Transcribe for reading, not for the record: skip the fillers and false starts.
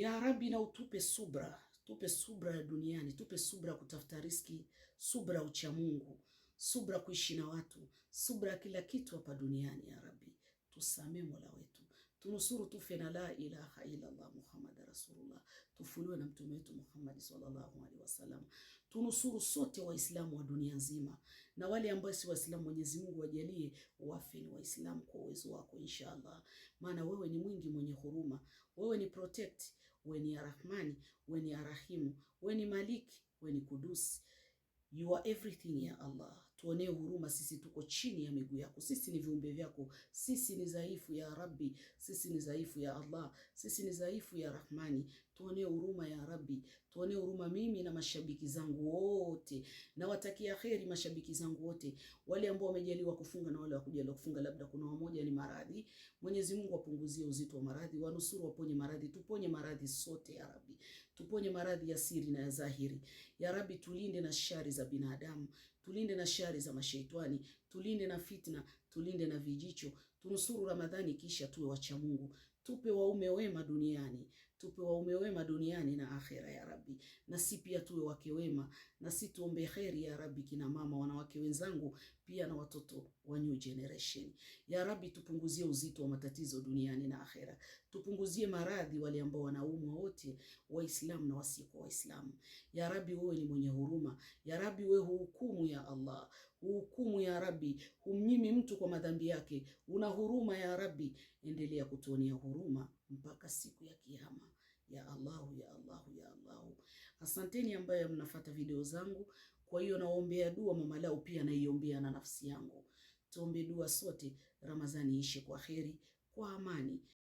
Ya Rabbi, na utupe subra, tupe subra ya duniani, tupe subra kutafuta riski, subra ucha Mungu, subra kuishi na watu, subra kila kitu hapa duniani. Ya Rabbi, tusamee Mola wetu, tunusuru tufe na la ilaha illa Allah Muhammad Rasulullah, tufuliwe na mtume wetu Muhammad sallallahu alaihi wasallam. Tunusuru sote Waislamu wa dunia nzima, na wale ambao si Waislamu, Mwenyezi Mungu wajalie wafe ni Waislamu kwa uwezo wako inshallah, maana wewe ni mwingi mwenye huruma, wewe ni protect, wewe ni Arrahmani, wewe ni Arrahimu, wewe ni Maliki, wewe ni Kudusi. You are everything ya Allah. Tuonee huruma, sisi tuko chini ya miguu yako, sisi ni viumbe vyako, sisi ni dhaifu ya Rabbi, sisi ni dhaifu ya Allah, sisi ni dhaifu ya Rahmani. Tuonee huruma ya Rabbi, tuonee huruma mimi na mashabiki zangu wote, na watakia kheri mashabiki zangu wote, wale ambao wamejaliwa kufunga na wale wakujaliwa kufunga, labda kuna wamoja ni maradhi. Mwenyezi Mungu apunguzie uzito wa maradhi, wanusuru, waponye maradhi, tuponye maradhi sote ya Rabbi, tuponye maradhi ya siri na ya dhahiri ya Rabbi, tulinde na shari za binadamu, tulinde na shari za mashaitani, tulinde na fitna, tulinde na vijicho. Tunusuru Ramadhani kisha tuwe wacha Mungu, tupe waume wema duniani, tupe waume wema duniani na akhera ya Rabbi, na si pia tuwe wake wema, na si tuombe kheri ya Rabbi, kina mama, wanawake wenzangu pia na watoto wa new generation ya Rabbi. Tupunguzie uzito wa matatizo duniani na akhera, tupunguzie maradhi wale ambao wanaumwa wote, Waislamu na wasiko Waislamu ya Rabbi. Wewe ni mwenye huruma ya Rabbi, wewe hukumu ya Allah, hukumu ya Rabbi, humnyimi mtu kwa madhambi yake, una huruma ya Rabbi. Endelea kutuonea huruma mpaka siku ya Kiyama ya Allahu, ya Allahu, ya Allahu. Asanteni ambaye mnafuata video zangu. Kwa hiyo naombea dua Mama Lau, pia naiombea na nafsi yangu. Tuombe dua sote, Ramadhani ishe kwa kheri, kwa amani,